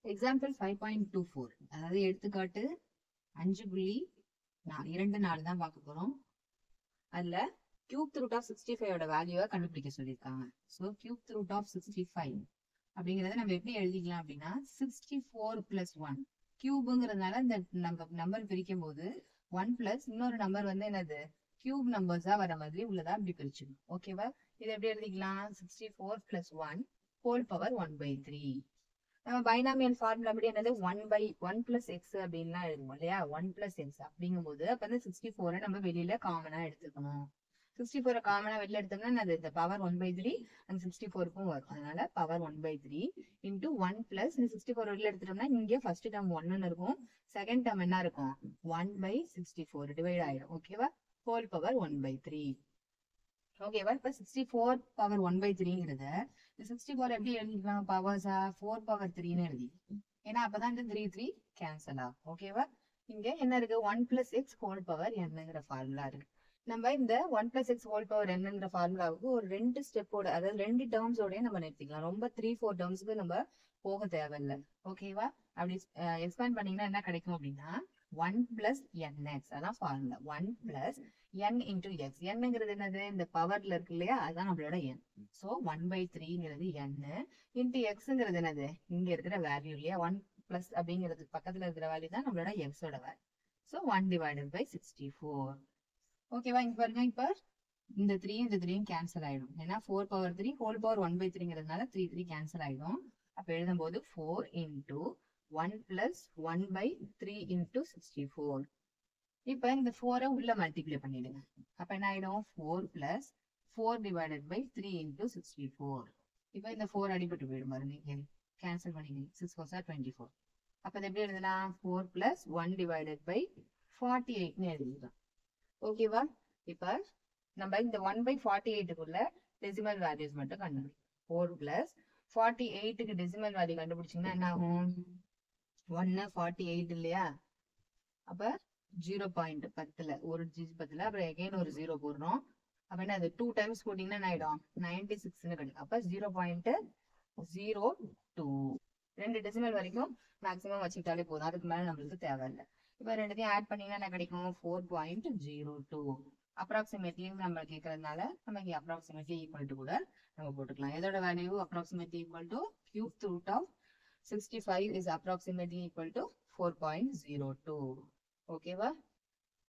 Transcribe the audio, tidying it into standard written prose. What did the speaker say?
Example 5.24 அதாவது எடுத்துக்காட்டு 5.24 தான் பார்க்க போறோம். அதுல கியூப் ரூட் ஆஃப் 65 வேல்யூவை கண்டுபிடிக்க சொல்லியிருக்காங்க. ஸோ கியூப் ரூட் ஆஃப் 65 அப்படிங்கறத நம்ம எப்படி எழுதிக்கலாம் அப்படின்னா 64 பிளஸ் 1 கியூப்ங்கிறதுனால இந்த நம்பர் பிரிக்கும் போது 1 பிளஸ் இன்னொரு நம்பர் வந்து என்னது கியூப் நம்பர்ஸா வர மாதிரி உள்ளதா அப்படி பிரிச்சுக்கணும். ஓகேவா? இதை எப்படி எழுதிக்கலாம்? 64 பிளஸ் 1 ஹோல் பவர் 1/3. நம்ம பைனாமியல் ஃபார்முலா அப்படி என்னது 1/1 பிளஸ் எக்ஸ் அப்படின்லாம் எழுதுவோம் இல்லையா? 1 பிளஸ் எக்ஸ் அப்படிங்கும் போது அப்ப வந்து 64 நம்ம வெளியில காமனா எடுத்துக்கணும். 64 காமனா வெளியில எடுத்தோம்னா அது இந்த பவர் 1/3 அந்த 64க்கும் வரும். அதனால பவர் 1/3 இன்டூ 1 பிளஸ் இந்த 64 வெளியில எடுத்துட்டோம்னா இங்க ஃபர்ஸ்ட் டேர்ம் 1 இருக்கும், செகண்ட் டேர்ம் என்ன இருக்கும் 1/64 டிவைட் ஆயிடும். ஓகேவா? Whole power 1/3. ஓகேவா? இப்ப 64 பவர் 1/3ங்கிறத 64 எப்படி எழுதிக்கலாம்? பவர்ஸா 4 பவர் 3ன்னு எழுதி, ஏன்னா அப்பதான் இந்த 3 கேன்சல் ஆகும். ஓகேவா? இங்க என்ன இருக்கு 1 பிளஸ் எக்ஸ் ஹோல் பவர் என்னங்கிற ஃபார்முலா இருக்கு. நம்ம இந்த 1 பிளஸ் எக்ஸ் ஹோல் பவர் என்னங்கிற ஃபார்முலாவுக்கு ஒரு 2 ஸ்டெப்போட, அதாவது 2 டேர்ம்ஸோடய நம்ம நிறுத்திக்கலாம். ரொம்ப 3-4 டேர்ம்ஸ்க்கு நம்ம போக தேவையில்லை. ஓகேவா? அப்படி எக்ஸ்பேண்ட் பண்ணீங்கன்னா என்ன கிடைக்கும் அப்படின்னா 1 பிளஸ் nx, அதான் formula. 1 plus n into X. என்னங்கிறது என்னது இந்த பவர்ல இருக்கு இல்லையா? அதுதான் நம்மளோட n. ஸோ 1/3ங்கிறது n இன்டூ எக்ஸ்ங்கிறது என்னது இங்க இருக்கிற வேல்யூ இல்லையா? 1 பிளஸ் அப்படிங்கிறது பக்கத்துல இருக்கிற வேல்யூ தான் நம்மளோட எக்ஸோட வேல்யூ. ஸோ 1/64. ஓகேவா? இங்க பாருங்க, இப்ப இந்த 3 இந்த 3 கேன்சல் ஆயிடும். ஏன்னா 4 பவர் 3 ஹோல் பவர் 1/3ங்கிறதுனால 3 கேன்சல் ஆயிடும். அப்ப எழுதும் போது 4 இன்டூ 1 பிளஸ் 1/3 இன்டூ 64. இப்ப இந்த 4 உள்ள மல்டிப்ளை பண்ணிடுங்க. அப்ப என்ன ஆயிடும் 4 பிளஸ் 4 டிவைடட் பை 3 இன்டூ 64. இப்ப இந்த 4 அடிபட்டு போயிடும் பாருங்க, நீங்க கேன்சல் பண்ணிடுங்க. 6 4 24. அப்ப இது எப்படி எழுதலாம்? 4 பிளஸ் 1 டிவைடட் பை 48ன்னு எழுதிடலாம். ஓகேவா? இப்ப நம்ம இந்த 1/48க்குள்ள டெசிமல் வேல்யூஸ் மட்டும் கண்டுபிடிக்கும். 4 பிளஸ் 48க்கு டெசிமல் வேல்யூ கண்டுபிடிச்சீங்கன்னா என்ன ஆகும்? 1 48 இல்லையா? அப்ப 0.10ல ஒரு 10ல அப்புறம் எகைன் ஒரு 0 போடுறோம். அப்ப என்ன அது 2 டைம்ஸ் போட்டீங்கன்னா என்ன ஆயிடும் 96ன்னு கிடைக்கும். அப்ப 0.02 2 டெசிமல் வரைக்கும் மேக்ஸிமம் வச்சுக்கிட்டாலே போதும், அதுக்கு மேல நம்மளுக்கு தேவையில்லை. இப்ப ரெண்டுத்தையும் ஆட் பண்ணீங்கன்னா என்ன கிடைக்கும் 4.02. அப்ராக்சிமேட்லி நம்ம கேட்கறதுனால நம்ம இங்க அப்ராக்சிமேட்லி ஈக்குவல் டு கூட நம்ம போட்டுக்கலாம். எதோட value approximately equal to cube root of 65 is approximately equal to 4.02. ஓகேவா?